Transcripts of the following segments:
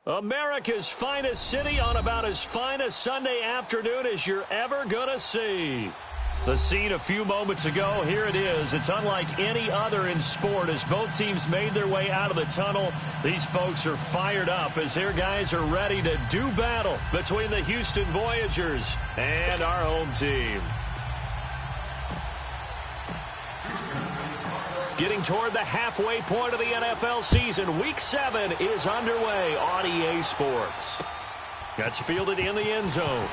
America's finest city on about as fine a Sunday afternoon as you're ever going to see. The scene a few moments ago, here it is. It's unlike any other in sport as both teams made their way out of the tunnel. These folks are fired up as their guys are ready to do battle between the Houston Voyagers and our home team. Getting toward the halfway point of the NFL season, Week 7 is underway on EA Sports. That's fielded in the end zone.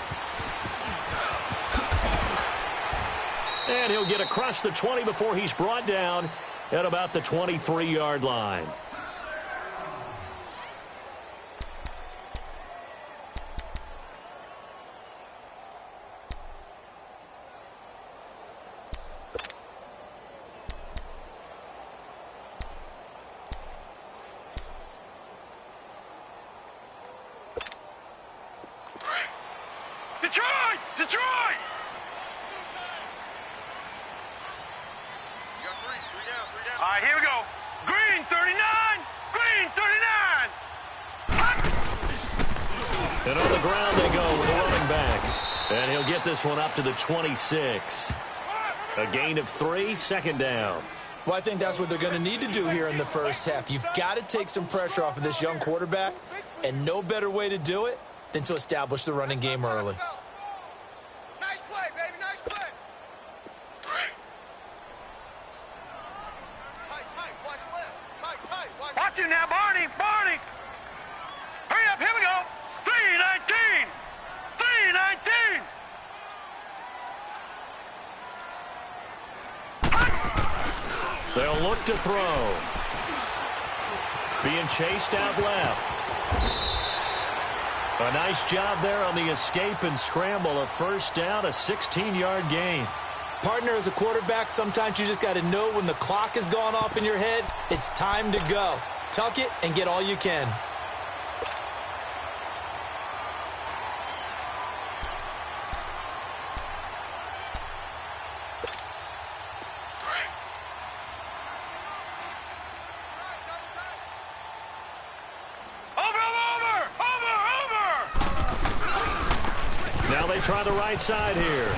And he'll get across the 20 before he's brought down at about the 23-yard line. Detroit! Detroit! All right, here we go. Green 39! Green 39! And on the ground they go with a running back. And he'll get this one up to the 26. A gain of 3, second down. Well, I think that's what they're going to need to do here in the first half. You've got to take some pressure off of this young quarterback, and no better way to do it than to establish the running game early. Nice play, baby, nice play. Tight, watch left. Tight, watch. Watch it now, Barney. Hurry up, here we go. 3-19. 3-19. They'll look to throw. Being chased out left. A nice job there on the escape and scramble. A first down, a 16-yard gain. Partner, as a quarterback, sometimes you just got to know when the clock has gone off in your head, it's time to go. Tuck it and get all you can. Now they try the right side here.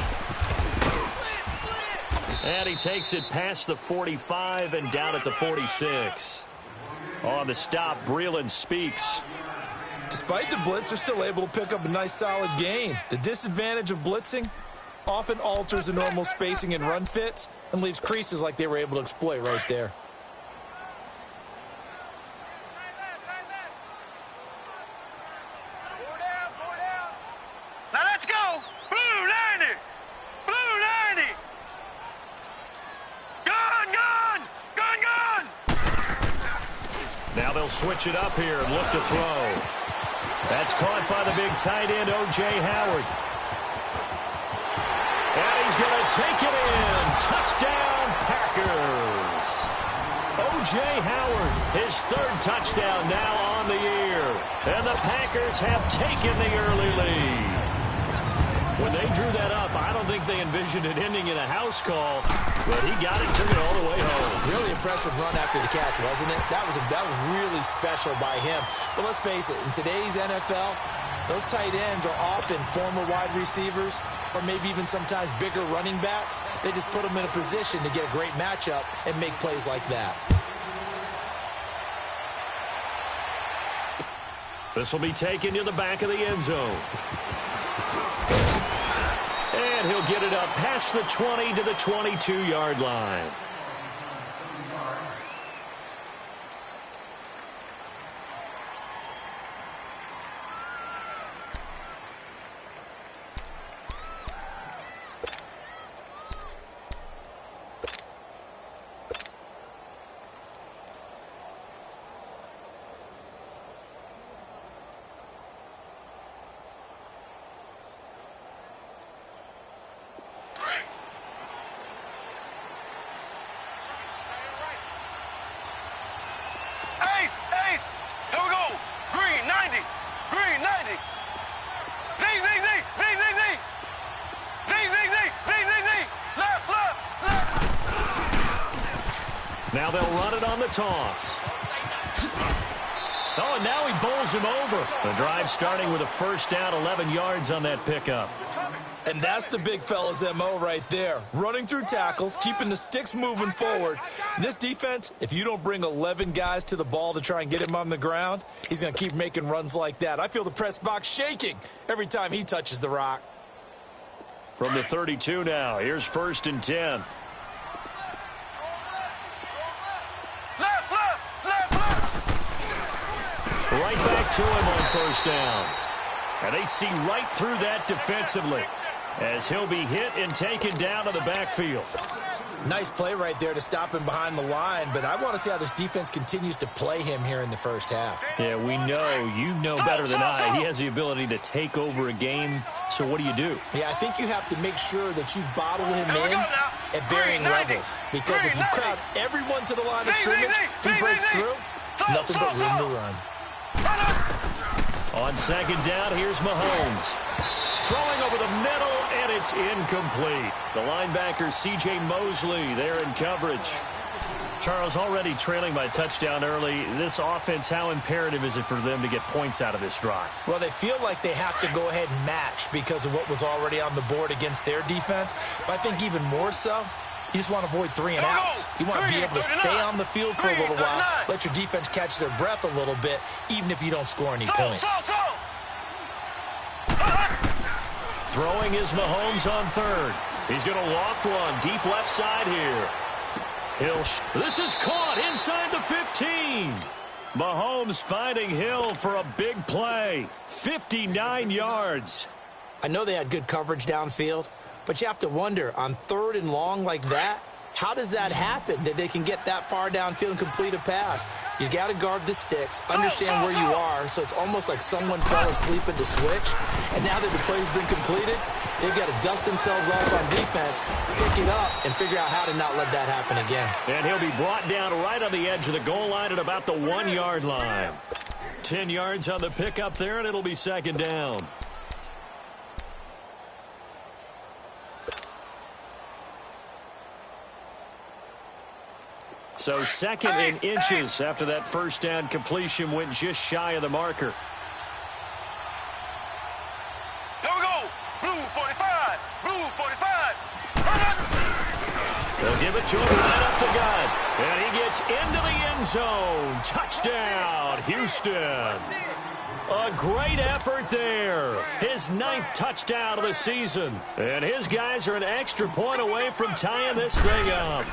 And he takes it past the 45 and down at the 46. On the stop, Breeland speaks. Despite the blitz, they're still able to pick up a nice solid gain. The disadvantage of blitzing often alters the normal spacing and run fits and leaves creases like they were able to exploit right there. Now let's go. Blue 90. Blue 90. Gun. Now they'll switch it up here and look to throw. That's caught by the big tight end, O.J. Howard. And he's going to take it in. Touchdown, Packers. O.J. Howard, his third touchdown now on the year. And the Packers have taken the early lead. When they drew that up, I don't think they envisioned it ending in a house call, but he got it, took it all the way home. Really impressive run after the catch, wasn't it? That was really special by him. But let's face it, in today's NFL, those tight ends are often former wide receivers or maybe even sometimes bigger running backs. They just put them in a position to get a great matchup and make plays like that. This will be taken to the back of the end zone. And he'll get it up past the 20 to the 22-yard line. Ace. Here we go. Green 90. Green 90. Z. Left. Now they'll run it on the toss. Oh, and now he bowls him over. The drive starting with a first down, 11 yards on that pickup. And that's the big fella's MO right there. Running through tackles, keeping the sticks moving forward. This defense, if you don't bring 11 guys to the ball to try and get him on the ground, he's going to keep making runs like that. I feel the press box shaking every time he touches the rock. From the 32 now, here's 1st and 10. Right back to him on 1st down. And they see right through that defensively as he'll be hit and taken down to the backfield. Nice play right there to stop him behind the line, but I want to see how this defense continues to play him here in the first half. Yeah, we know, you know better than I, he has the ability to take over a game, so what do you do? Yeah, I think you have to make sure that you bottle him in at varying levels, because if you crowd everyone to the line of scrimmage, he breaks through, it's nothing but room to run. On 2nd down, here's Mahomes. Throwing over the middle, and it's incomplete. The linebacker, C.J. Mosley, there in coverage. Charles, already trailing by a touchdown early. This offense, how imperative is it for them to get points out of this drive? Well, they feel like they have to go ahead and match because of what was already on the board against their defense. But I think even more so, you just want to avoid 3 and outs. You want to be able to stay on the field for a little while, let your defense catch their breath a little bit, even if you don't score any points. Throwing is Mahomes on 3rd. He's going to loft one deep left side here. This is caught inside the 15. Mahomes finding Hill for a big play. 59 yards. I know they had good coverage downfield, but you have to wonder, on 3rd and long like that, how does that happen, that they can get that far downfield and complete a pass? You got to guard the sticks, understand where you are, so it's almost like someone fell asleep at the switch, and now that the play's been completed, they've got to dust themselves off on defense, pick it up, and figure out how to not let that happen again. And he'll be brought down right on the edge of the goal line at about the 1-yard line. 10 yards on the pickup there, and it'll be 2nd down. So 2nd and inches after that first down completion went just shy of the marker. Here we go. Blue 45. Blue 45. They'll give it to him right up the gut. And he gets into the end zone. Touchdown, Houston. A great effort there. His 9th touchdown of the season. And his guys are an extra point away from tying this thing up.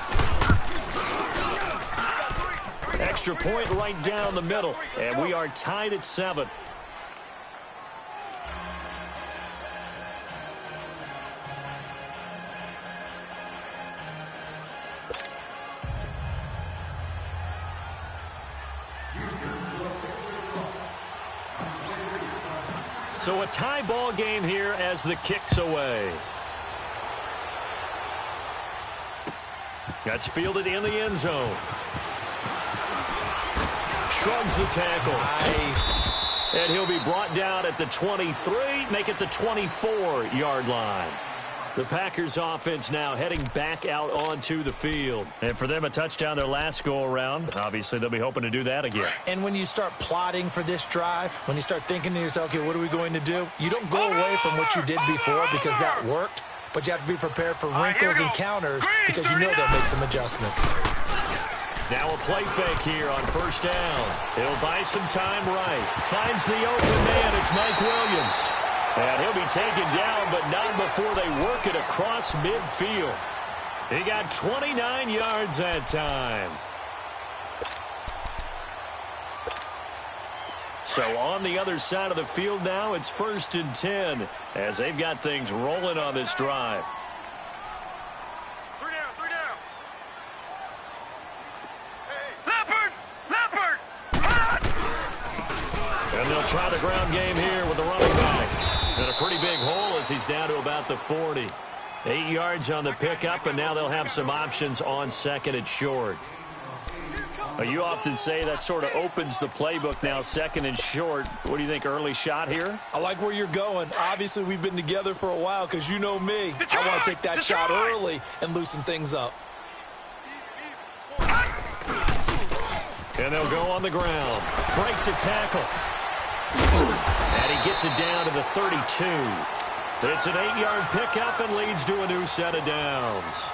Extra point right down the middle, and we are tied at 7. So a tie ball game here as the kick's away. That's fielded in the end zone. Shrugs the tackle. Nice. And he'll be brought down at the 23, make it the 24-yard line. The Packers offense now heading back out onto the field. And for them, a touchdown their last go-around. Obviously, they'll be hoping to do that again. And when you start plotting for this drive, when you start thinking to yourself, okay, what are we going to do? You don't go away from what you did before because that worked, but you have to be prepared for wrinkles and counters because you know they'll make some adjustments. Now a play fake here on 1st down. He'll buy some time right. Finds the open man. It's Mike Williams. And he'll be taken down, but not before they work it across midfield. He got 29 yards that time. So on the other side of the field now, it's 1st and 10 as they've got things rolling on this drive. And they'll try the ground game here with the running back. And a pretty big hole as he's down to about the 40. 8 yards on the pickup, and now they'll have some options on 2nd and short. You often say that sort of opens the playbook now, 2nd and short. What do you think, early shot here? I like where you're going. Obviously, we've been together for a while because you know me. I want to take that shot early and loosen things up. And they'll go on the ground. Breaks a tackle. And he gets it down to the 32. It's an 8-yard pickup and leads to a new set of downs.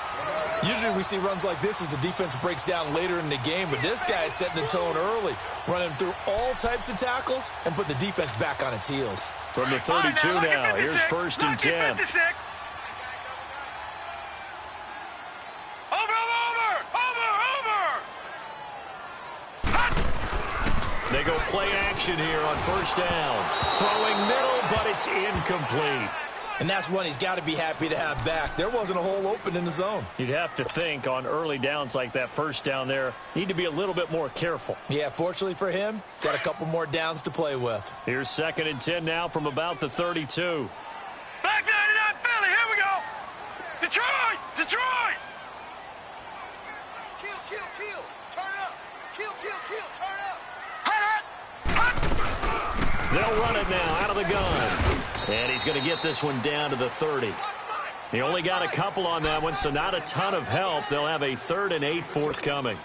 Usually we see runs like this as the defense breaks down later in the game, but this guy is setting the tone early, running through all types of tackles and putting the defense back on its heels. From the 32 now, here's 1st and 10. They go play action here on 1st down. Throwing middle, but it's incomplete. And that's one he's got to be happy to have back. There wasn't a hole open in the zone. You'd have to think on early downs like that 1st down there, need to be a little bit more careful. Yeah, fortunately for him, got a couple more downs to play with. Here's 2nd and 10 now from about the 32. Back 99 Philly, here we go. Detroit, Detroit. Kill, turn up. Kill, turn up. They'll run it now out of the gun. And he's going to get this one down to the 30. He only got a couple on that one, so not a ton of help. They'll have a 3rd and 8 forthcoming.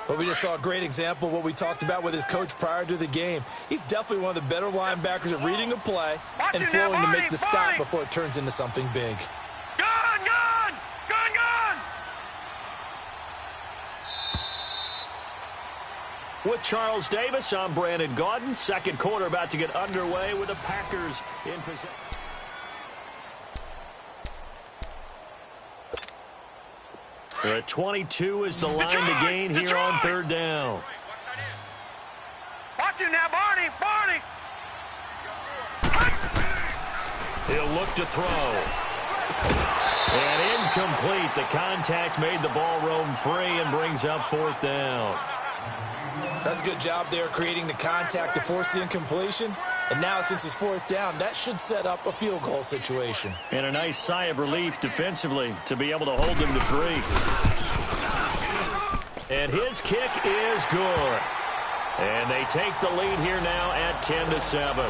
But we just saw a great example of what we talked about with his coach prior to the game. He's definitely one of the better linebackers at reading a play and flowing to make the stop before it turns into something big. Gun! With Charles Davis, I'm Brandon Gaudin. 2nd quarter about to get underway with the Packers in possession. The 22 is the line to gain here on 3rd down. Watch him now, Barney. He'll look to throw. And incomplete. The contact made the ball roam free and brings up 4th down. That's a good job there creating the contact to force the incompletion. And now since it's 4th down, that should set up a field goal situation. And a nice sigh of relief defensively to be able to hold them to 3. And his kick is good. And they take the lead here now at 10-7.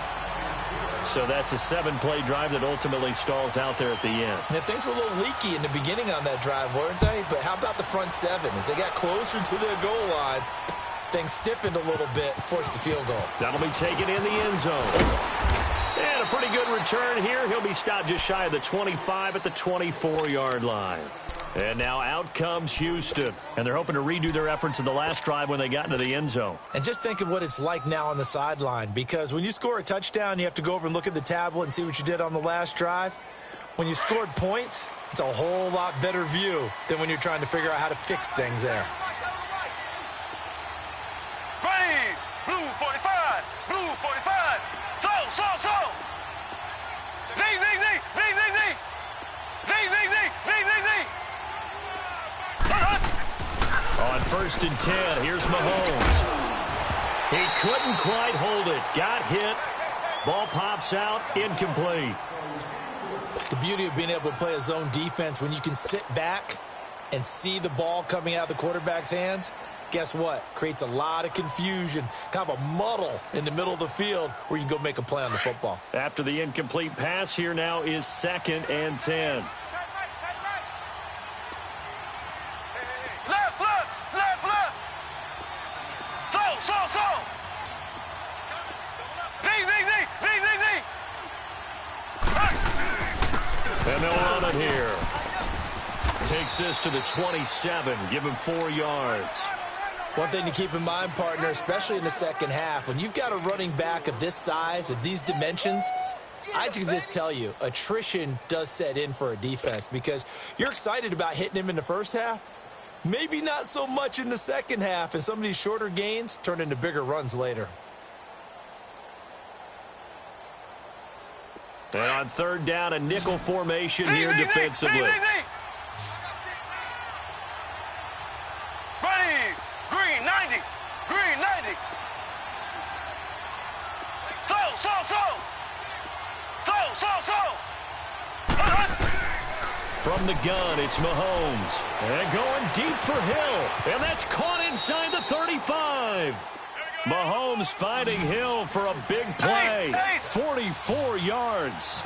So that's a 7-play drive that ultimately stalls out there at the end. Yeah, things were a little leaky in the beginning on that drive, weren't they? But how about the front 7? As they got closer to the goal line, things stiffened a little bit and forced the field goal. That'll be taken in the end zone. And a pretty good return here. He'll be stopped just shy of the 25 at the 24-yard line. And now out comes Houston. And they're hoping to redo their efforts in the last drive when they got into the end zone. And just think of what it's like now on the sideline. Because when you score a touchdown, you have to go over and look at the tablet and see what you did on the last drive. When you scored points, it's a whole lot better view than when you're trying to figure out how to fix things there. Blue 45. Slow. Z. On 1st and 10, here's Mahomes. He couldn't quite hold it. Got hit. Ball pops out. Incomplete. The beauty of being able to play a zone defense when you can sit back and see the ball coming out of the quarterback's hands, guess what? Creates a lot of confusion, kind of a muddle in the middle of the field where you can go make a play on the football. After the incomplete pass, here now is 2nd and 10. Left. Slow. Z. And they'll run it here. Takes this to the 27. Give him 4 yards. One thing to keep in mind, partner, especially in the second half, when you've got a running back of this size, of these dimensions, I can just tell you, attrition does set in for a defense because you're excited about hitting him in the first half. Maybe not so much in the second half, and some of these shorter gains turn into bigger runs later. And on 3rd down, a nickel formation here defensively. Green 90. From the gun, it's Mahomes. And going deep for Hill. And that's caught inside the 35. Mahomes finding Hill for a big play. 44 yards.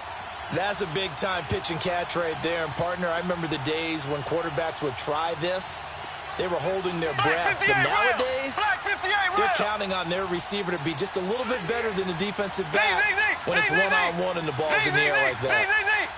That's a big-time pitch and catch right there. And, partner, I remember the days when quarterbacks would try this. they were holding their breath. But nowadays, they're counting on their receiver to be just a little bit better than the defensive back when it's one-on-one and the ball's in the air like that.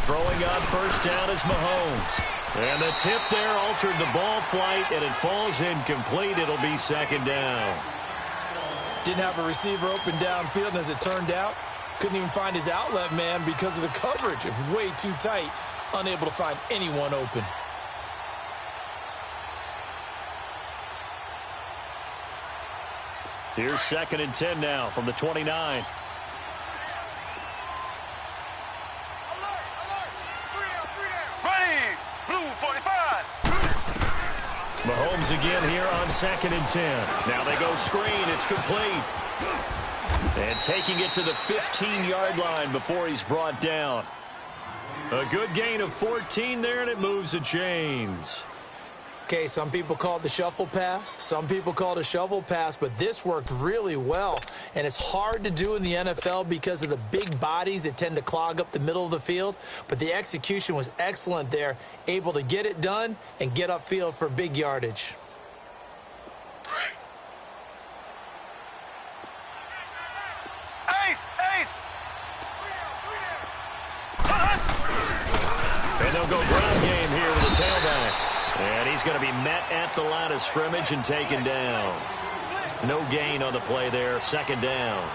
Throwing on first down is Mahomes. And the tip there altered the ball flight, and it falls incomplete. It'll be second down. Didn't have a receiver open downfield, and as it turned out, couldn't even find his outlet man because of the coverage. It was way too tight, unable to find anyone open. Here's 2nd and 10 now from the 29. Mahomes again here on 2nd and 10. Now they go screen. It's complete. And taking it to the 15-yard line before he's brought down. A good gain of 14 there, and it moves the chains. Okay, some people call it the shuffle pass. Some people call it a shovel pass, but this worked really well. And it's hard to do in the NFL because of the big bodies that tend to clog up the middle of the field. But the execution was excellent there, able to get it done and get upfield for big yardage. And they'll go ground game here with the tailback. And he's going to be met at the line of scrimmage and taken down. No gain on the play there, 2nd down.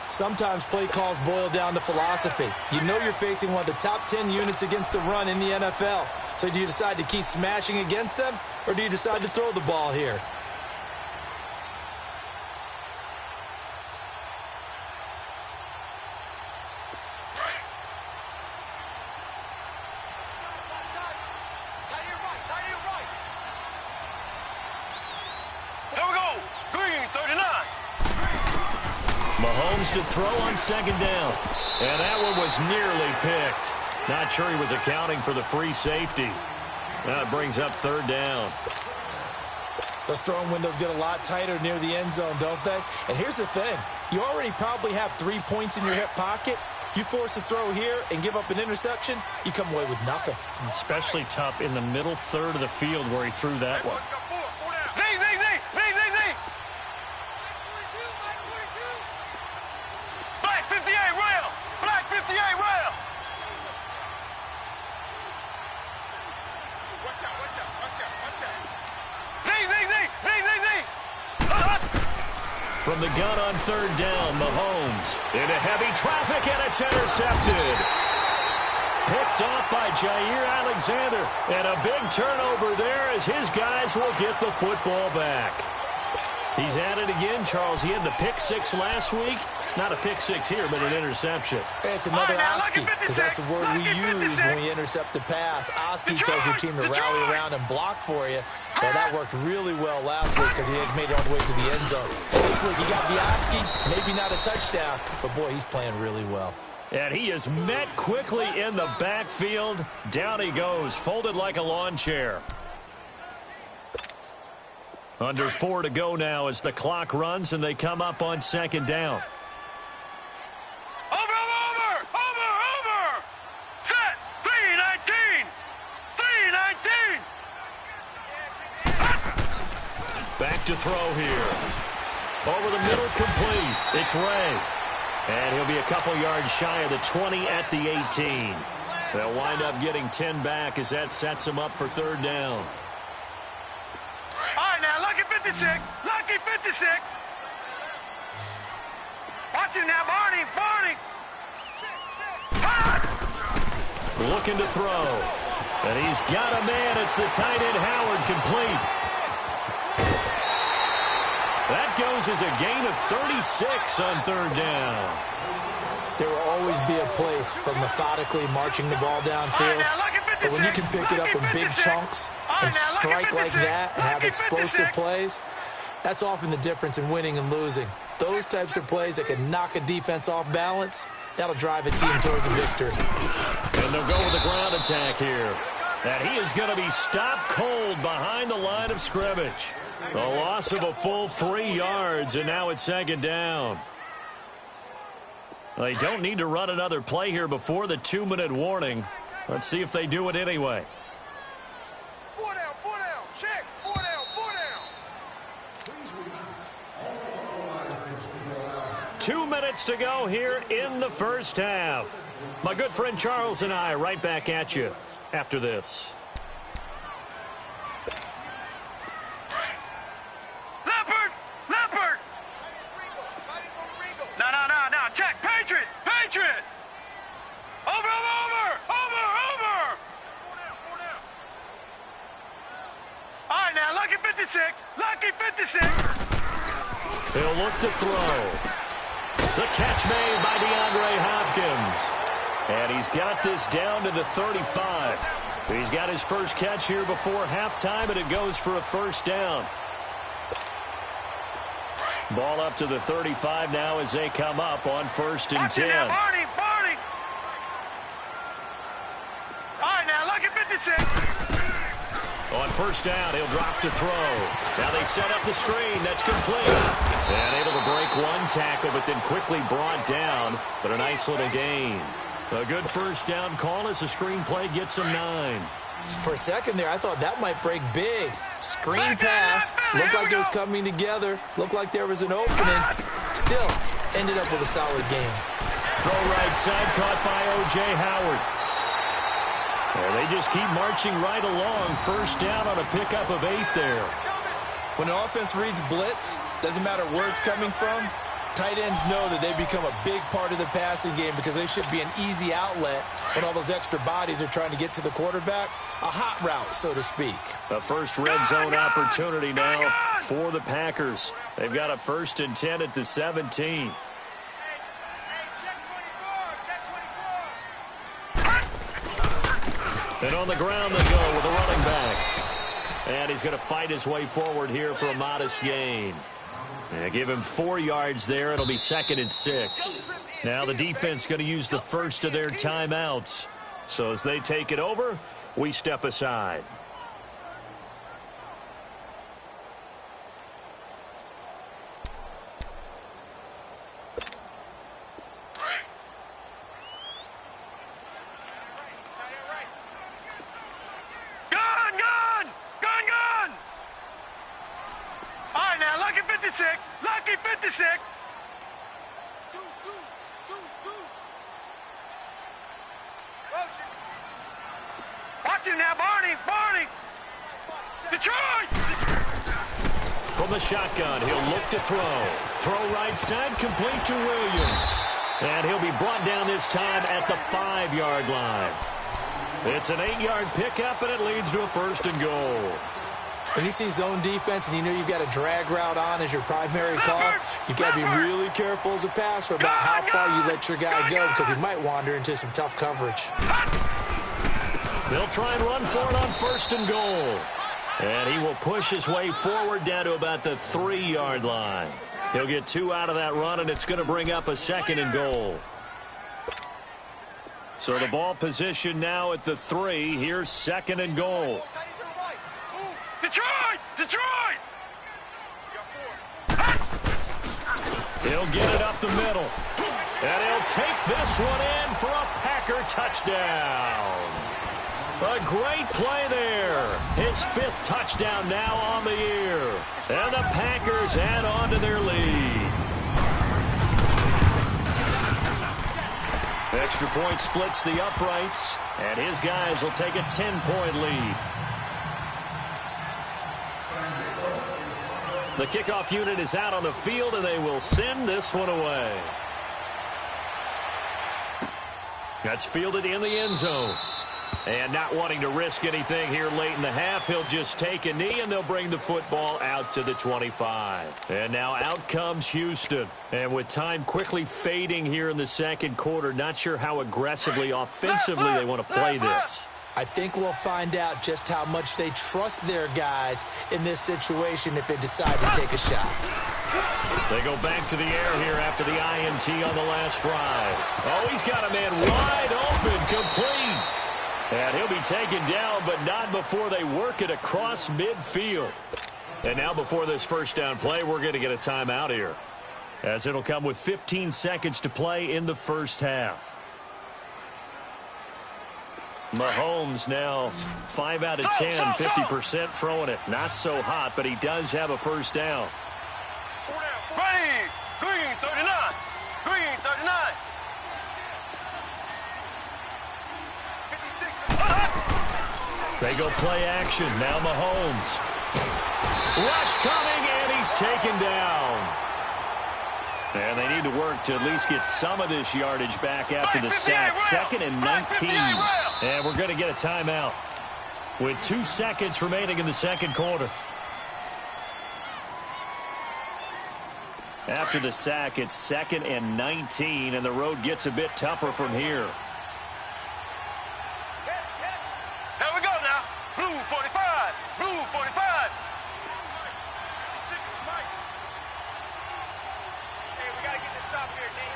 Sometimes play calls boil down to philosophy. You know you're facing one of the top 10 units against the run in the NFL. So do you decide to keep smashing against them, or do you decide to throw the ball here? Mahomes to throw on 2nd down. And that one was nearly picked. Not sure he was accounting for the free safety. That brings up 3rd down. Those throwing windows get a lot tighter near the end zone, don't they? And here's the thing. You already probably have 3 points in your hip pocket. You force a throw here and give up an interception, you come away with nothing. Especially tough in the middle third of the field where he threw that one. From the gun on 3rd down, Mahomes into heavy traffic, and it's intercepted. Picked off by Jair Alexander, and a big turnover there as his guys will get the football back. He's at it again, Charles. He had the pick 6 last week. Not a pick 6 here, but an interception. Hey, it's another Oski, because that's the word we use when we intercept a pass. Oski tells your team to rally around and block for you. Well, that worked really well last week because he had made it all the way to the end zone. This week, he got the Oski, maybe not a touchdown, but, boy, he's playing really well. And he is met quickly in the backfield. Down he goes, folded like a lawn chair. Under 4 to go now as the clock runs, and they come up on 2nd down. Over! Set! 3-19! 3-19! Back to throw here. Over the middle, complete. It's Ray. And he'll be a couple yards shy of the 20 at the 18. They'll wind up getting 10 back as that sets them up for 3rd down. All right, now, lucky 56. Lucky 56. Watch him now, Barney. Looking to throw. And he's got a man. It's the tight end, Howard, complete. That goes as a gain of 36 on 3rd down. There will always be a place for methodically marching the ball downfield. But when you can pick it up in big chunks and strike like that and have explosive plays, that's often the difference in winning and losing. Those types of plays that can knock a defense off balance, that'll drive a team towards a victory. And they'll go with the ground attack here. And he is going to be stopped cold behind the line of scrimmage. A loss of a full 3 yards, and now it's 2nd down. They don't need to run another play here before the 2-minute warning. Let's see if they do it anyway. 4 down, check, 4 down, 4 down. 2 minutes to go here in the first half. My good friend Charles and I right back at you after this. Leopard! No, check, Patriot! Over! 4 down. All right, now, lucky 56. He'll look to throw. The catch made by DeAndre Hopkins. And he's got this down to the 35. He's got his first catch here before halftime, and it goes for a first down. Ball up to the 35 now as they come up on 1st and 10. Now, Barney. All right, now, lucky 56. On 1st down, he'll drop to throw. Now they set up the screen. That's complete. And able to break one tackle, but then quickly brought down. But a nice little gain. A good first down call as the screen play gets him 9. For a second there, I thought that might break big. Screen pass. Looked like it was coming together. Looked like there was an opening. Still, ended up with a solid game. Throw right side caught by O.J. Howard. Well, they just keep marching right along. First down on a pickup of 8 there. When an offense reads blitz, doesn't matter where it's coming from, tight ends know that they become a big part of the passing game because they should be an easy outlet when all those extra bodies are trying to get to the quarterback. A hot route, so to speak. A first red zone opportunity now for the Packers. They've got a 1st and 10 at the 17. And on the ground they go with a running back. And he's going to fight his way forward here for a modest gain. And give him 4 yards there. It'll be 2nd and 6. Now the defense going to use the first of their timeouts. So as they take it over, we step aside. All right, now, lucky 56. Watch him now, Barney. Detroit! From the shotgun, he'll look to throw. Throw right side, complete to Williams. And he'll be brought down this time at the 5-yard line. It's an 8-yard pickup, and it leads to a 1st and goal. When you see zone defense and you know you've got a drag route on as your primary call, you've got to be really careful as a passer about how far you let your guy go because he might wander into some tough coverage. They'll try and run for it on 1st and goal. And he will push his way forward down to about the 3-yard line. He'll get 2 out of that run, and it's going to bring up a 2nd and goal. So the ball position now at the 3. Here's 2nd and goal. Detroit! He'll get it up the middle. And he'll take this one in for a Packer touchdown. A great play there. His 5th touchdown now on the year. And the Packers add on to their lead. Extra point splits the uprights. And his guys will take a 10-point lead. The kickoff unit is out on the field, and they will send this one away. That's fielded in the end zone. And not wanting to risk anything here late in the half, he'll just take a knee, and they'll bring the football out to the 25. And now out comes Houston. And with time quickly fading here in the 2nd quarter, not sure how aggressively, offensively they want to play this. I think we'll find out just how much they trust their guys in this situation if they decide to take a shot. They go back to the air here after the INT on the last drive. Oh, he's got a man wide open, complete. And he'll be taken down, but not before they work it across midfield. And now before this first down play, we're going to get a timeout here. as it'll come with 15 seconds to play in the first half. Mahomes now 5 out of 10, 50% throwing it. Not so hot, but he does have a first down. Green 39. Green 39. 56. They go play action. Now Mahomes. Rush coming, and he's taken down. And they need to work to at least get some of this yardage back after the sack. 2nd and 19. And we're going to get a timeout with 2 seconds remaining in the second quarter. After the sack, it's 2nd and 19, and the road gets a bit tougher from here. There we go now. Blue 45. Blue 45. Hey, we got to get this stop here, Dan.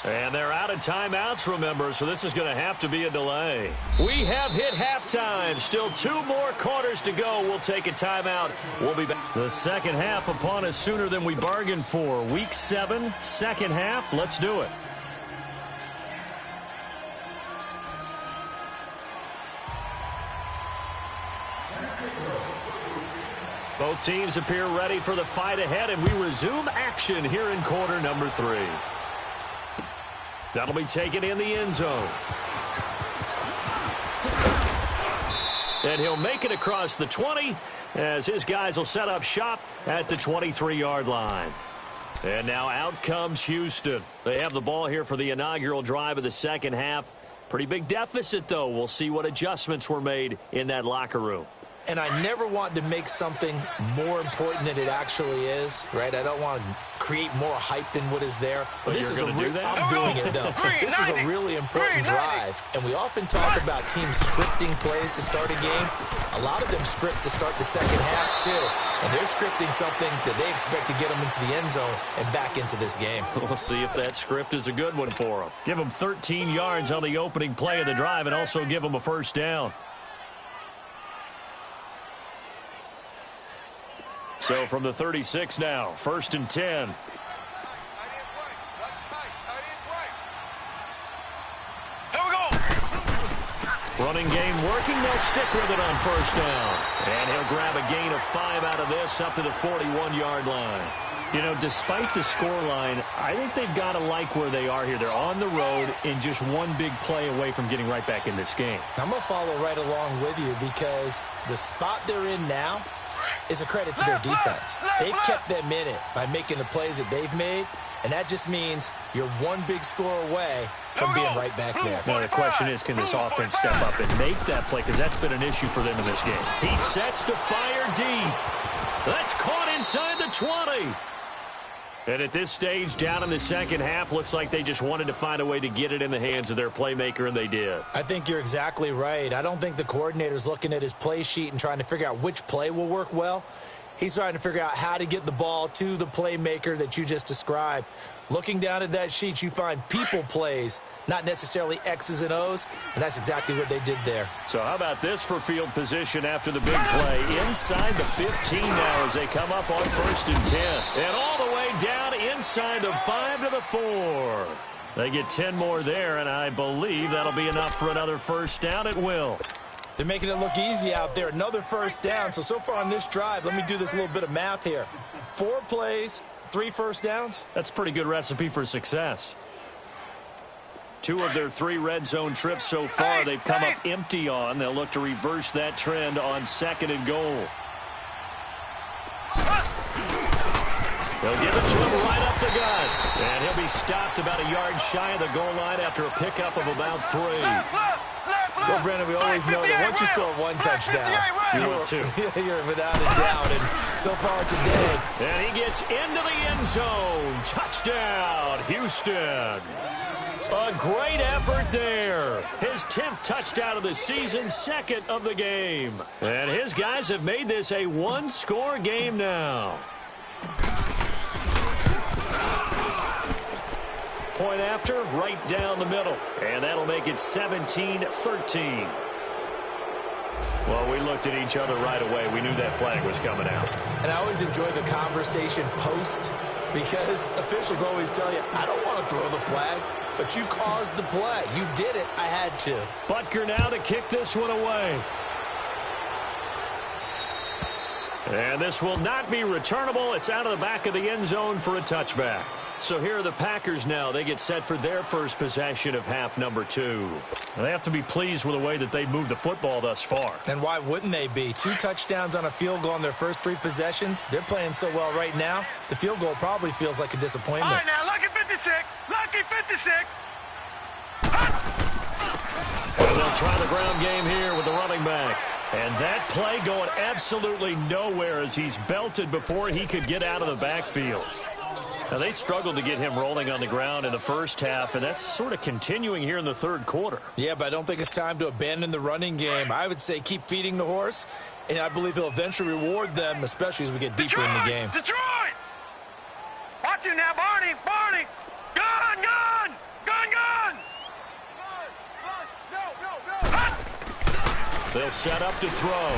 And they're out of timeouts, remember, so this is going to have to be a delay. We have hit halftime. Still 2 more quarters to go. We'll take a timeout. We'll be back. The second half upon us sooner than we bargained for. Week 7, second half. Let's do it. Both teams appear ready for the fight ahead, and we resume action here in quarter number 3. That'll be taken in the end zone. And he'll make it across the 20 as his guys will set up shop at the 23-yard line. And now out comes Houston. They have the ball here for the inaugural drive of the second half. Pretty big deficit, though. We'll see what adjustments were made in that locker room. And I never want to make something more important than it actually is, right? I don't want to create more hype than what is there. But this is I'm doing it, though. This is a really important drive. And we often talk about teams scripting plays to start a game. A lot of them script to start the second half, too. And they're scripting something that they expect to get them into the end zone and back into this game. We'll see if that script is a good one for them. Give them 13 yards on the opening play of the drive and also give them a first down. So from the 36 now, 1st and 10. Running game working. They'll stick with it on first down. And he'll grab a gain of 5 out of this up to the 41-yard line. You know, despite the scoreline, I think they've got to like where they are here. They're on the road and just one big play away from getting right back in this game. I'm going to follow right along with you because the spot they're in now is a credit to their defense. They've kept them in it by making the plays that they've made, and that just means you're one big score away from being right back there. Now, the question is, can this offense step up and make that play? Because that's been an issue for them in this game. He sets to fire deep. That's caught inside the 20. And at this stage, down in the second half, looks like they just wanted to find a way to get it in the hands of their playmaker, and they did. I think you're exactly right. I don't think the coordinator's looking at his play sheet and trying to figure out which play will work well. He's trying to figure out how to get the ball to the playmaker that you just described. Looking down at that sheet, you find people plays, not necessarily X's and O's, and that's exactly what they did there. So how about this for field position after the big play? Inside the 15 now as they come up on 1st and 10. And all the way down inside the 5 to the 4. They get 10 more there, and I believe that'll be enough for another first down. It will. They're making it look easy out there. Another first down. So far on this drive, let me do this little bit of math here. 4 plays, 3 first downs. That's a pretty good recipe for success. 2 of their 3 red zone trips so far they've come up empty on. They'll look to reverse that trend on 2nd and goal. They'll give it to him right up the gut. And he'll be stopped about a yard shy of the goal line after a pickup of about 3. Well, Brandon, we always know that once you score 1 touchdown, you're without a doubt. And so far today. And he gets into the end zone. Touchdown, Houston. A great effort there. His 10th touchdown of the season, 2nd of the game. And his guys have made this a one-score game now. Point after, right down the middle. And that'll make it 17-13. Well, we looked at each other right away. We knew that flag was coming out. And I always enjoy the conversation post because officials always tell you, I don't want to throw the flag, but you caused the play. You did it. I had to. Butker now to kick this one away. And this will not be returnable. It's out of the back of the end zone for a touchback. So here are the Packers now. They get set for their first possession of half number 2. They have to be pleased with the way that they've moved the football thus far. And why wouldn't they be? 2 touchdowns on a field goal in their first 3 possessions. They're playing so well right now, the field goal probably feels like a disappointment. All right, now, lucky 56. Lucky 56. And they'll try the ground game here with the running back. And that play going absolutely nowhere as he's belted before he could get out of the backfield. Now, they struggled to get him rolling on the ground in the first half, and that's sort of continuing here in the third quarter. Yeah, but I don't think it's time to abandon the running game. I would say keep feeding the horse, and I believe he'll eventually reward them, especially as we get deeper in the game. Detroit! Watch you now, Barney! Barney! Gun! Gun! Gun! Gun! They'll set up to throw.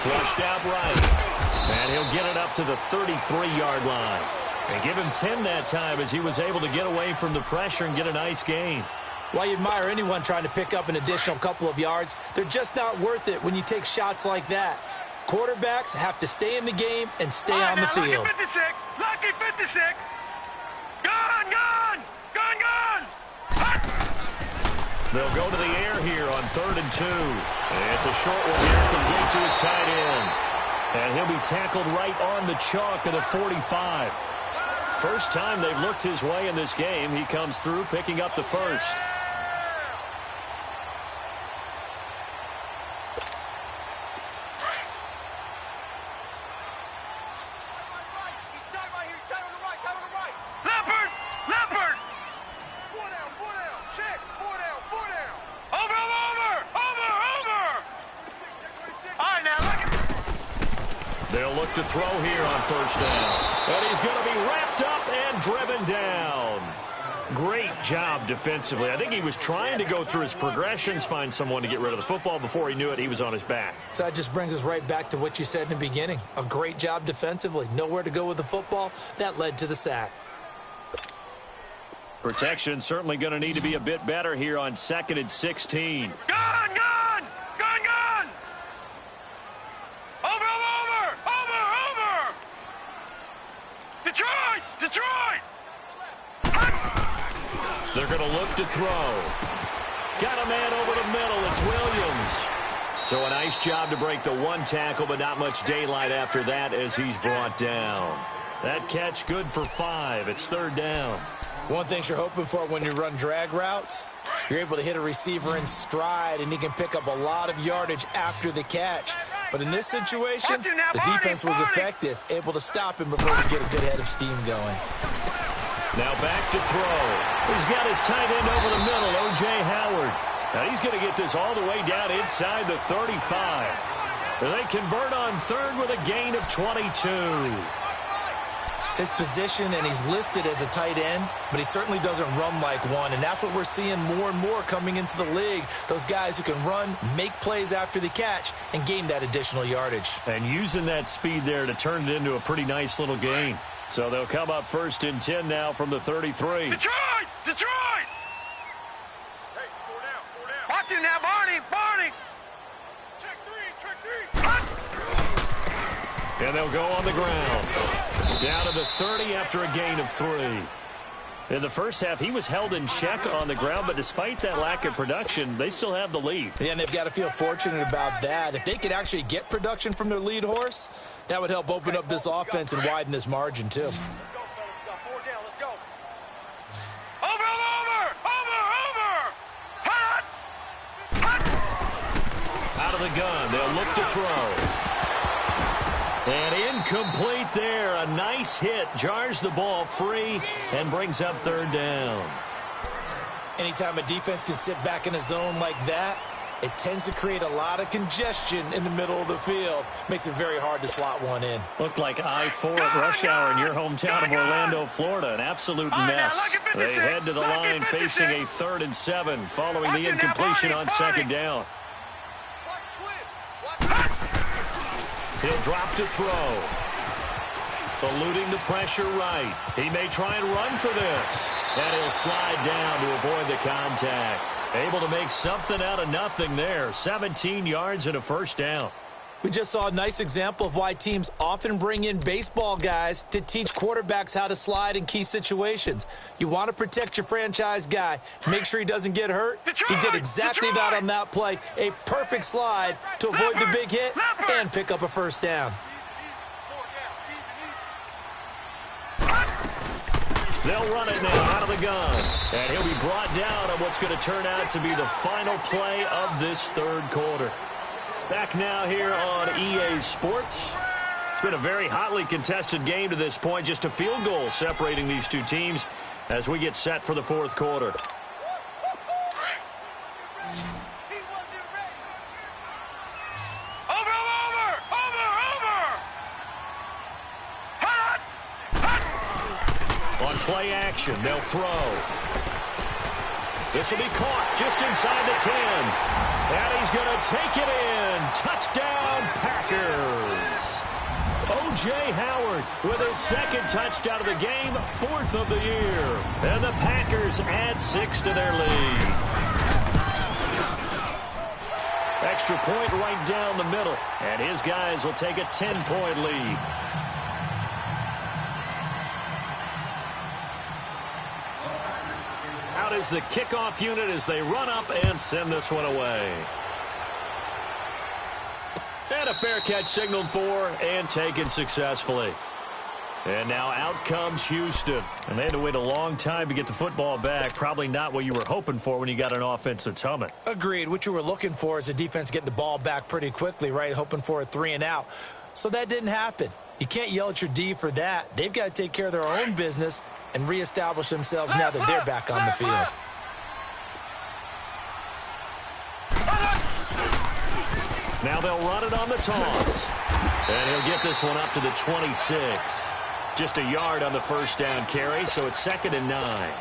Flushed out right. And he'll get it up to the 33-yard line. And give him 10 that time as he was able to get away from the pressure and get a nice gain. While you admire anyone trying to pick up an additional couple of yards, they're just not worth it when you take shots like that. Quarterbacks have to stay in the game and stay on the field. Lucky 56. Lucky 56. Gun! Gun! Gun! Gun! They'll go to the air here on 3rd and 2. And it's a short one here, complete to his tight end. And he'll be tackled right on the chalk of the 45. First time they've looked his way in this game. He comes through picking up the first. Leopard! Leopard! 4 down, 4 down. Check. 4 down, 4 down. Over, over, over, over. All right, now, look at... They'll look to throw here on first down. And he's going to be wrapped up and driven down. Great job defensively. I think he was trying to go through his progressions, find someone to get rid of the football. Before he knew it, he was on his back. So that just brings us right back to what you said in the beginning. A great job defensively. Nowhere to go with the football. That led to the sack. Protection certainly going to need to be a bit better here on 2nd and 16. Gun! Gun! Gun! Gun! Over, over, over, over! Detroit! Detroit! They're going to look to throw. Got a man over the middle. It's Williams. So a nice job to break the 1 tackle, but not much daylight after that as he's brought down. That catch good for 5. It's 3rd down. One thing you're hoping for when you run drag routes, you're able to hit a receiver in stride, and he can pick up a lot of yardage after the catch. But in this situation, the defense was effective, able to stop him before he get a good head of steam going. Now back to throw. He's got his tight end over the middle, O.J. Howard. Now he's going to get this all the way down inside the 35. They convert on 3rd with a gain of 22. His position, and he's listed as a tight end, but he certainly doesn't run like one, and that's what we're seeing more and more coming into the league. Those guys who can run, make plays after the catch, and gain that additional yardage. And using that speed there to turn it into a pretty nice little gain. So they'll come up 1st and 10 now from the 33. Detroit! Detroit! Hey, 4 down, 4 down. Watch you now, Barney! Barney! Check 3, check 3. And they'll go on the ground. Down to the 30 after a gain of 3. In the first half, he was held in check on the ground, but despite that lack of production, they still have the lead. Yeah, and they've got to feel fortunate about that. If they could actually get production from their lead horse, that would help open up this offense and widen this margin, too. Let's go, 4 down, let's go. Over, over, over, over! Hot! Hot! Out of the gun, they'll look to throw. And incomplete there. A nice hit. Jars the ball free and brings up 3rd down. Anytime a defense can sit back in a zone like that, it tends to create a lot of congestion in the middle of the field. Makes it very hard to slot one in. Looked like I-4 at rush hour in your hometown of Orlando, Florida. An absolute mess. They head to the line facing a 3rd and 7 following the incompletion on 2nd down. He'll drop to throw. Eluding the pressure right. He may try and run for this. And he'll slide down to avoid the contact. Able to make something out of nothing there. 17 yards and a 1st down. We just saw a nice example of why teams often bring in baseball guys to teach quarterbacks how to slide in key situations. You want to protect your franchise guy. Make sure he doesn't get hurt. He did exactly that on that play. A perfect slide to avoid the big hit and pick up a 1st down. They'll run it now out of the gun. And he'll be brought down on what's going to turn out to be the final play of this 3rd quarter. Back now here on EA Sports. It's been a very hotly contested game to this point. Just a field goal separating these two teams as we get set for the 4th quarter. On play action, they'll throw. This will be caught just inside the 10. And he's going to take it in. Touchdown, Packers. O.J. Howard with his 2nd touchdown of the game, 4th of the year. And the Packers add 6 to their lead. Extra point right down the middle. And his guys will take a 10-point lead. Out is the kickoff unit as they run up and send this one away. And a fair catch signaled for and taken successfully. And now out comes Houston. And they had to wait a long time to get the football back. Probably not what you were hoping for when you got an offense that's humming. Agreed. What you were looking for is a defense getting the ball back pretty quickly, right? Hoping for a 3 and out. So that didn't happen. You can't yell at your D for that. They've got to take care of their own business and reestablish themselves now that they're back on the field. Now they'll run it on the toss. And he'll get this one up to the 26. Just a yard on the 1st down carry, so it's 2nd and 9.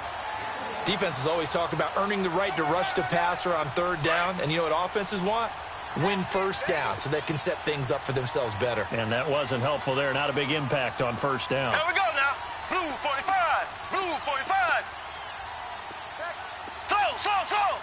Defenses always talk about earning the right to rush the passer on 3rd down. And you know what offenses want? Win 1st down so they can set things up for themselves better. And that wasn't helpful there. Not a big impact on 1st down. Here we go now. Blue 45. Blue 45. Slow.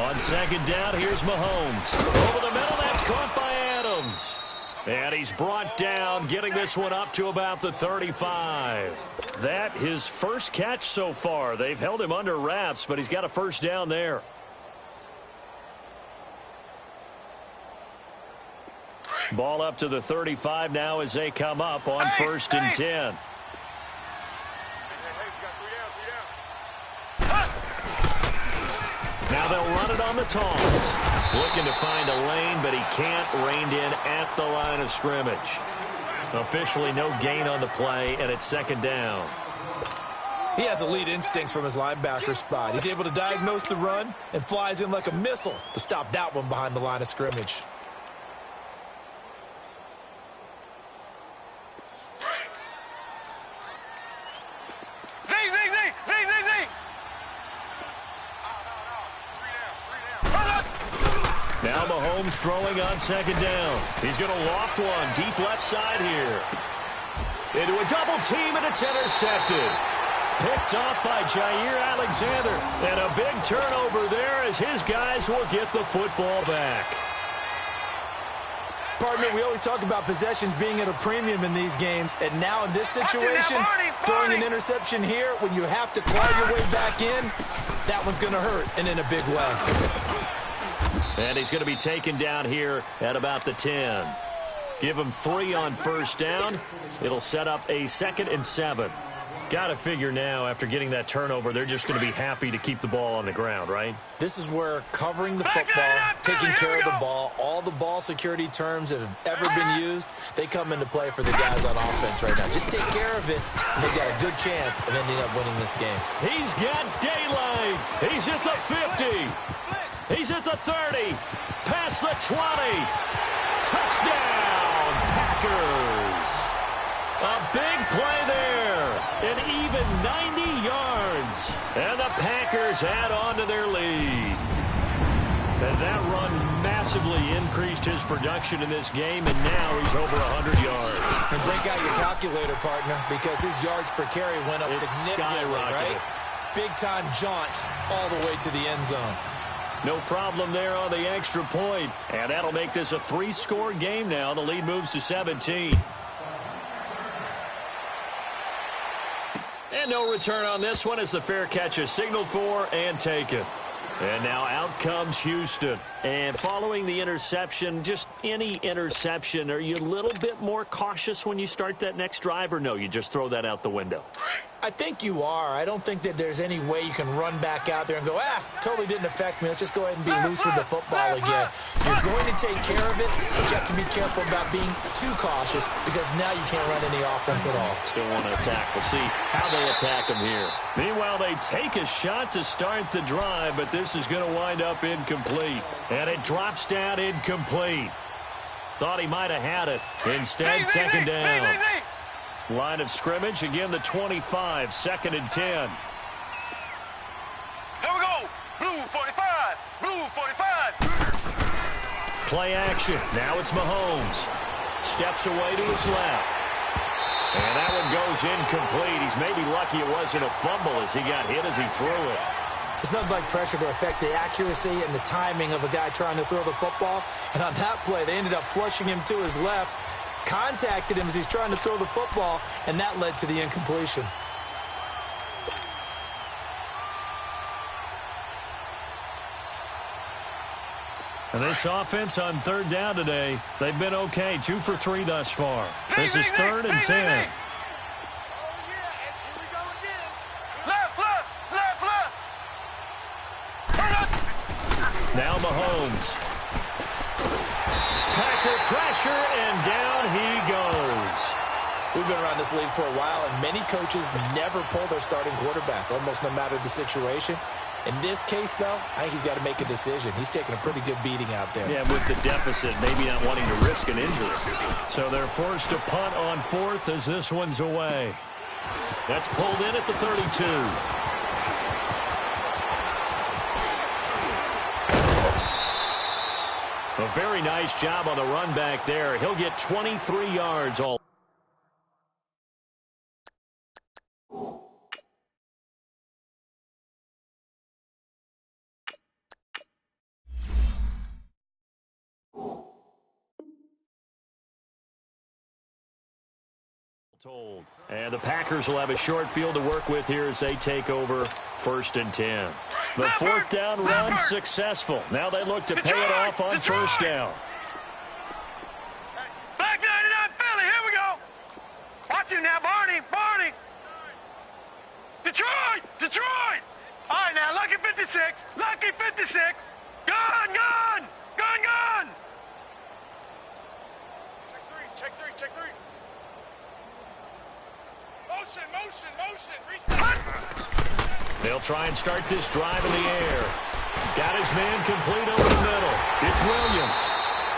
On 2nd down, here's Mahomes. Over the middle, that's caught by Adams. And he's brought down, getting this one up to about the 35. That his 1st catch so far. They've held him under wraps, but he's got a 1st down there. Ball up to the 35 now as they come up on 1st and 10. Now they'll run it on the toss. Looking to find a lane, but he can't. Reined in at the line of scrimmage. Officially no gain on the play, and it's 2nd down. He has elite instincts from his linebacker spot. He's able to diagnose the run and flies in like a missile to stop that one behind the line of scrimmage. Now Mahomes throwing on 2nd down. He's going to loft one deep left side here. Into a double team, and it's intercepted. Picked off by Jair Alexander. And a big turnover there as his guys will get the football back. Partner, we always talk about possessions being at a premium in these games. And now in this situation, throwing an interception here when you have to claw your way back in, that one's going to hurt, and in a big way. And he's going to be taken down here at about the 10. Give him 3 on 1st down. It'll set up a 2nd and 7. Got to figure now, after getting that turnover, they're just going to be happy to keep the ball on the ground, right? This is where covering the football, taking care of the ball, all the ball security terms that have ever been used, they come into play for the guys on offense right now. Just take care of it, and they've got a good chance of ending up winning this game. He's got daylight. He's at the 50. He's at the 30. Past the 20. Touchdown, Packers. A big play there. An even 90 yards. And the Packers add on to their lead. And that run massively increased his production in this game, and now he's over 100 yards. And break out your calculator, partner, because his yards per carry went up significantly, right? Big-time jaunt all the way to the end zone. No problem there on the extra point. And that'll make this a 3-score game now. The lead moves to 17. And no return on this one as the fair catch is signaled for and taken. And now out comes Houston. And following the interception, just any interception, are you a little bit more cautious when you start that next drive, or no, you just throw that out the window? I think you are. I don't think that there's any way you can run back out there and go, totally didn't affect me. Let's just go ahead and be loose with the football again. You're going to take care of it, but you have to be careful about being too cautious because now you can't run any offense at all. Still want to attack. We'll see how they attack him here. Meanwhile, they take a shot to start the drive, but this is going to wind up incomplete. And it drops down incomplete. Thought he might have had it. Instead, second down. Line of scrimmage, again the 25, 2nd and 10. Here we go. Blue 45. Blue 45. Play action. Now it's Mahomes. Steps away to his left. And that one goes incomplete. He's maybe lucky it wasn't a fumble as he got hit as he threw it. It's nothing like pressure to affect the accuracy and the timing of a guy trying to throw the football. And on that play, they ended up flushing him to his left, contacted him as he's trying to throw the football, and that led to the incompletion. And this offense on 3rd down today, they've been okay. 2 for 3 thus far. This is 3rd and 10. Now Mahomes. Packer pressure, and down he goes. We've been around this league for a while, and many coaches never pull their starting quarterback, almost no matter the situation. In this case, though, I think he's got to make a decision. He's taking a pretty good beating out there. Yeah, with the deficit, maybe not wanting to risk an injury. So they're forced to punt on 4th as this one's away. That's pulled in at the 32. A very nice job on the run back there. He'll get 23 yards all. Told. And the Packers will have a short field to work with here as they take over 1st and 10. The 4th down run successful. Now they look to pay it off on 1st down. Back 99 Philly, here we go. Watch you now, Barney, Barney. Detroit, Detroit. All right, now, lucky 56, lucky 56. Gun, gun, gun, gun. Check three, check three. Motion, motion, motion. Reset. They'll try and start this drive in the air. Got his man complete over the middle. It's Williams.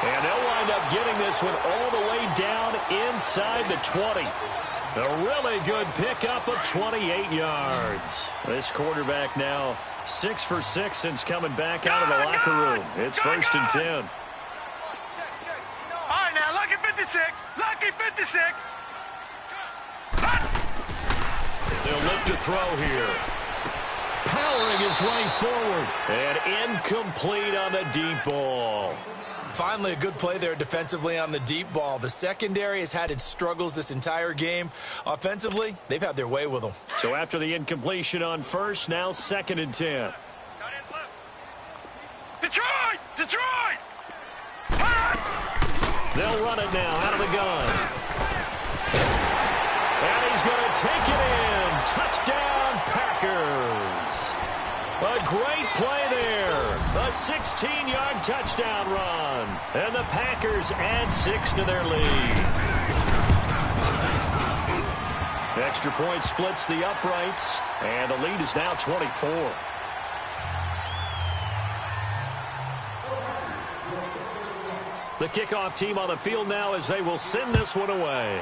And they'll wind up getting this one all the way down inside the 20. A really good pickup of 28 yards. This quarterback now 6 for 6 since coming back out of the locker room. It's 1st and 10. All right, now, lucky 56, lucky 56. They'll look to throw here. Powering his way forward. And incomplete on the deep ball. Finally, a good play there defensively on the deep ball. The secondary has had its struggles this entire game. Offensively, they've had their way with them. So after the incompletion on 1st, now 2nd and 10. Detroit! Detroit! They'll run it now out of the gun. And he's going to take it in. Packers. A great play there. A 16-yard touchdown run. And the Packers add 6 to their lead. Extra point splits the uprights, and the lead is now 24. The kickoff team on the field now as they will send this one away.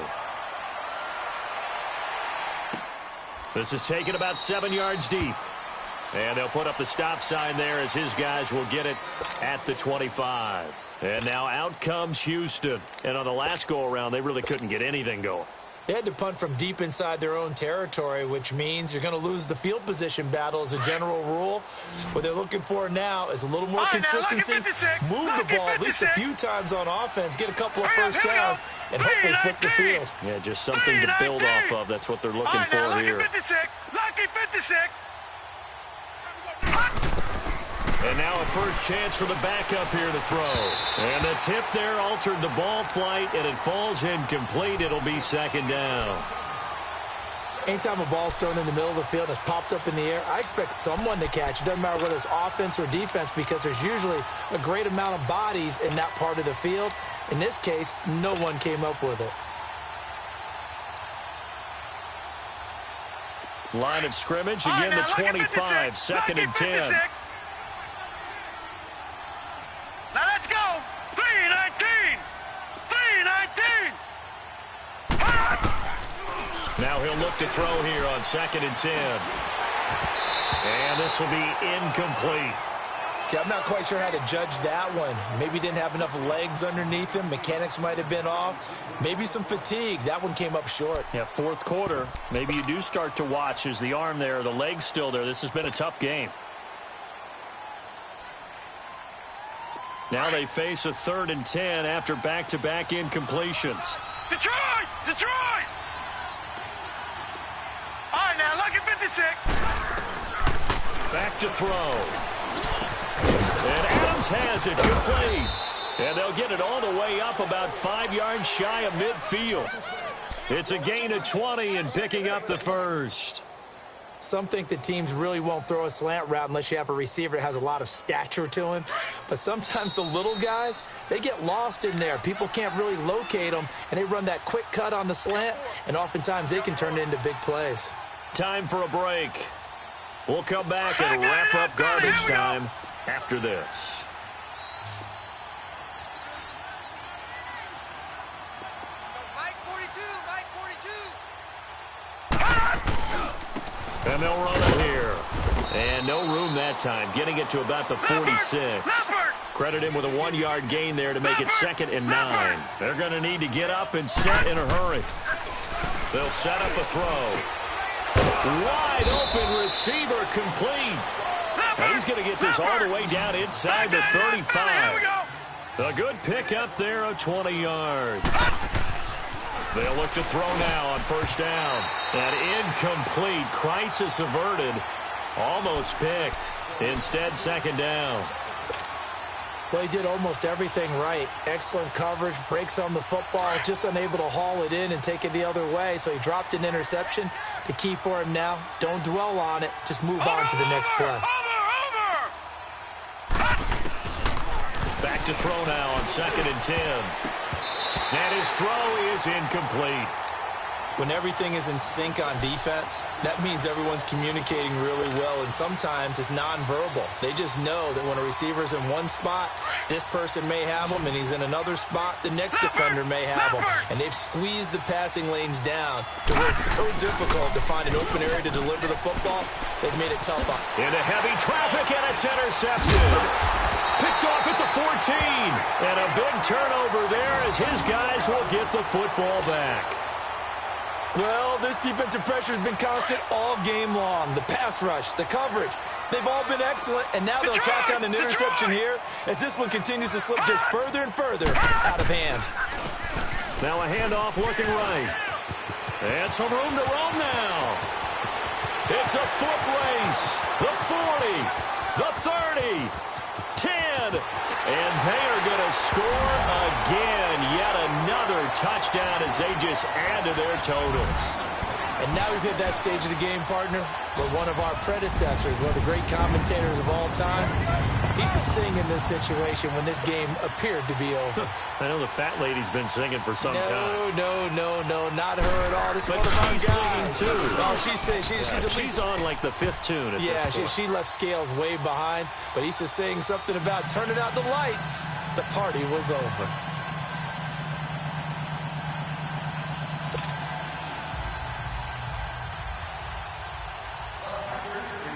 This is taken about 7 yards deep. And they'll put up the stop sign there as his guys will get it at the 25. And now out comes Houston. And on the last go-around, they really couldn't get anything going. They had to punt from deep inside their own territory, which means you're going to lose the field position battle as a general rule. What they're looking for now is a little more consistency, move the ball at least a few times on offense, get a couple of first downs, and hopefully flip the field. Yeah, just something to build off of. That's what they're looking for here. Lucky 56. And now a first chance for the backup here to throw. And the tip there altered the ball flight, and it falls incomplete. It'll be second down. Anytime a ball's thrown in the middle of the field and it's popped up in the air, I expect someone to catch. It doesn't matter whether it's offense or defense because there's usually a great amount of bodies in that part of the field. In this case, no one came up with it. Line of scrimmage, again the 25, second and 10. Now let's go. 3-19. 3-19. Now he'll look to throw here on second and 10. And this will be incomplete. Okay, I'm not quite sure how to judge that one. Maybe didn't have enough legs underneath him. Mechanics might have been off. Maybe some fatigue. That one came up short. Yeah, fourth quarter. Maybe you do start to watch. Is the arm there, the leg's still there? This has been a tough game. Now they face a 3rd and 10 after back-to-back incompletions. Detroit! Detroit! All right, now, lucky 56. Back to throw. And Adams has it. Good play. And they'll get it all the way up about 5 yards shy of midfield. It's a gain of 20 and picking up the first. Some think that teams really won't throw a slant route unless you have a receiver that has a lot of stature to him. But sometimes the little guys, they get lost in there. People can't really locate them, and they run that quick cut on the slant, and oftentimes they can turn it into big plays. Time for a break. We'll come back and wrap up garbage time after this. And they'll run it here. And no room that time, getting it to about the 46. Credit him with a 1-yard gain there to make it 2nd and 9. They're going to need to get up and set in a hurry. They'll set up a throw. Wide open receiver complete. Now he's going to get this all the way down inside the 35. A good pickup there of 20 yards. They'll look to throw now on first down. An incomplete. Crisis averted. Almost picked. Instead, 2nd down. Well, he did almost everything right. Excellent coverage, breaks on the football, just unable to haul it in and take it the other way, so he dropped an interception. The key for him now, don't dwell on it. Just move on to the next play. Back to throw now on 2nd and 10. And his throw is incomplete. When everything is in sync on defense, that means everyone's communicating really well, and sometimes it's nonverbal. They just know that when a receiver's in one spot, this person may have him, and he's in another spot, the next defender may have him. And they've squeezed the passing lanes down to where it's so difficult to find an open area to deliver the football. They've made it tough. Into heavy traffic, and it's intercepted. Picked off at the 14. And a big turnover there as his guys will get the football back. Well, this defensive pressure has been constant all game long. The pass rush, the coverage, they've all been excellent, and now they'll tack on an interception here as this one continues to slip just further and further out of hand. Now a handoff looking right. And some room to roam now. It's a foot race. The 40, the 30, 10, and they are going to score again. Yet another touchdown as they just add to their totals. And now we've hit that stage of the game, partner, where one of our predecessors, one of the great commentators of all time, he's to sing in this situation when this game appeared to be over. I know the fat lady's been singing for some time. No, not her at all. This is but one of our she's guys. singing, too. Oh, she's singing. She's on like the 5th tune at this point. She left Scales way behind, but he's just saying something about turning out the lights. The party was over.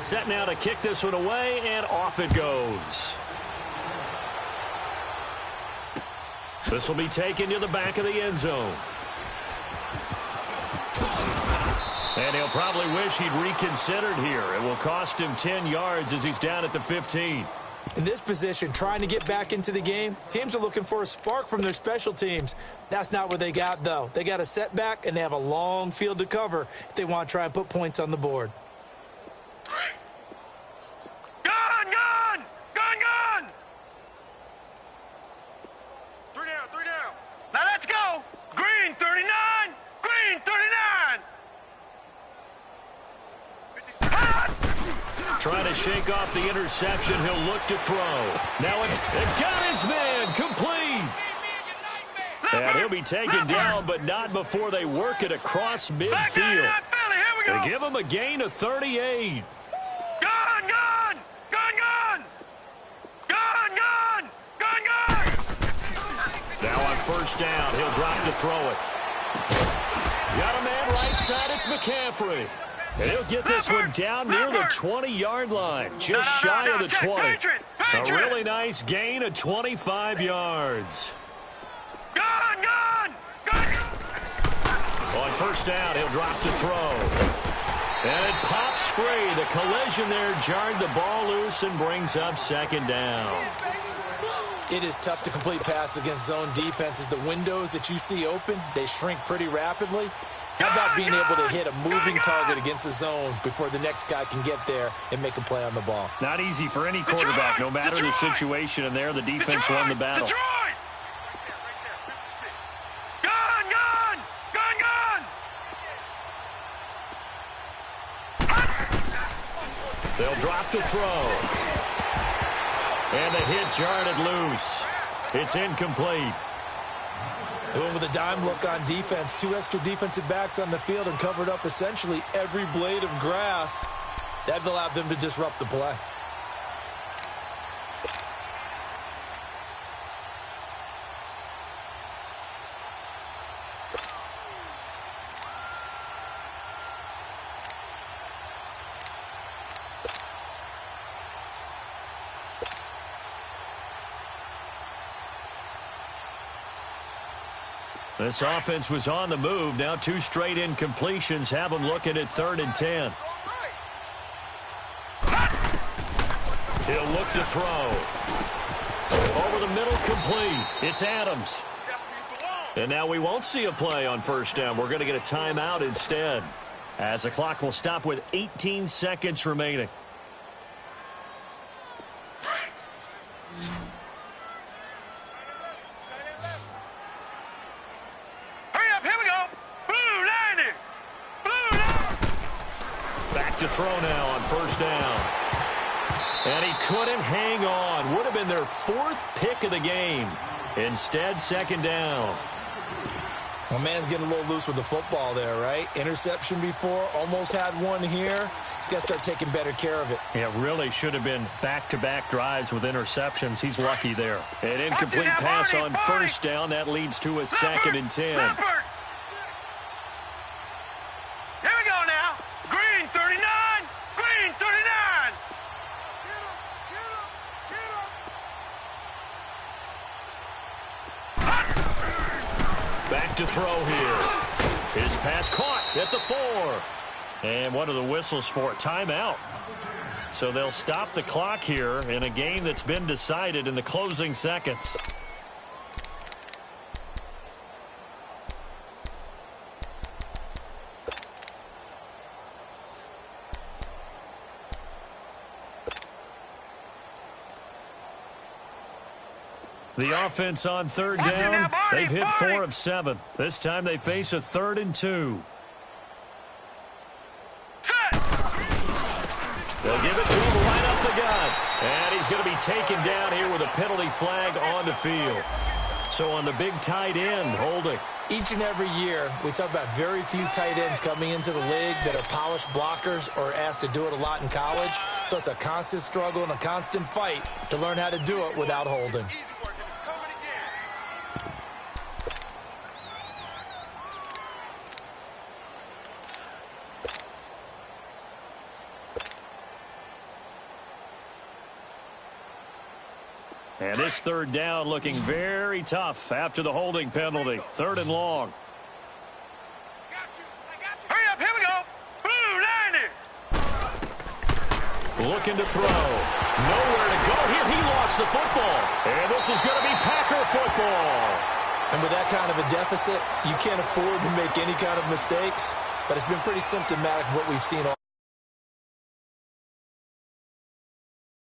Set now to kick this one away, and off it goes. This will be taken to the back of the end zone. And he'll probably wish he'd reconsidered here. It will cost him 10 yards as he's down at the 15. In this position, trying to get back into the game, teams are looking for a spark from their special teams. That's not what they got, though. They got a setback, and they have a long field to cover if they want to try and put points on the board. Gun! 3 down. Now let's go. Green 39. Green 39. Trying to shake off the interception. He'll look to throw. Now it got his man complete. And he'll be taken down, but not before they work it across midfield. They give him a gain of 38. Now on first down, he'll drop to throw it. Got a man right side, it's McCaffrey. And he'll get this one down near the 20-yard line, just shy of the 20. A really nice gain of 25 yards. On first down, he'll drop to throw. And it pops free. The collision there jarred the ball loose and brings up second down. It is tough to complete passes against zone defenses. The windows that you see open, they shrink pretty rapidly. How about being able to hit a moving target against a zone before the next guy can get there and make a play on the ball? Not easy for any quarterback, no matter the situation, and there the defense won the battle. They'll drop to throw. And the hit jarred it loose. It's incomplete. They went with a dime look on defense. 2 extra defensive backs on the field and covered up essentially every blade of grass. That allowed them to disrupt the play. This offense was on the move. Now 2 straight incompletions have them looking at 3rd and 10. He'll look to throw. Over the middle, complete. It's Adams. And now we won't see a play on first down. We're going to get a timeout instead, as the clock will stop with 18 seconds remaining. To throw now on first down. And he couldn't hang on. Would have been their 4th pick of the game. Instead, second down. Well, man's getting a little loose with the football there, right? Interception before, almost had one here. He's got to start taking better care of it. Yeah, really should have been back-to-back drives with interceptions. He's lucky there. An incomplete pass on first down. That leads to a 2nd and 10. Back to throw here. His pass caught at the 4. And what are the whistles for? Timeout. So they'll stop the clock here in a game that's been decided in the closing seconds. The offense on third down, they've hit 4 of 7. This time they face a 3rd and 2. They'll give it to him right up the gut. And he's going to be taken down here with a penalty flag on the field. So on the big tight end, holding. Each and every year, we talk about very few tight ends coming into the league that are polished blockers or asked to do it a lot in college. So it's a constant struggle and a constant fight to learn how to do it without holding. And this third down looking very tough after the holding penalty. 3rd and long. Hurry up, here we go. Blue 90. Looking to throw. Nowhere to go here. He lost the football. And this is going to be Packer football. And with that kind of a deficit, you can't afford to make any kind of mistakes. But it's been pretty symptomatic of what we've seen all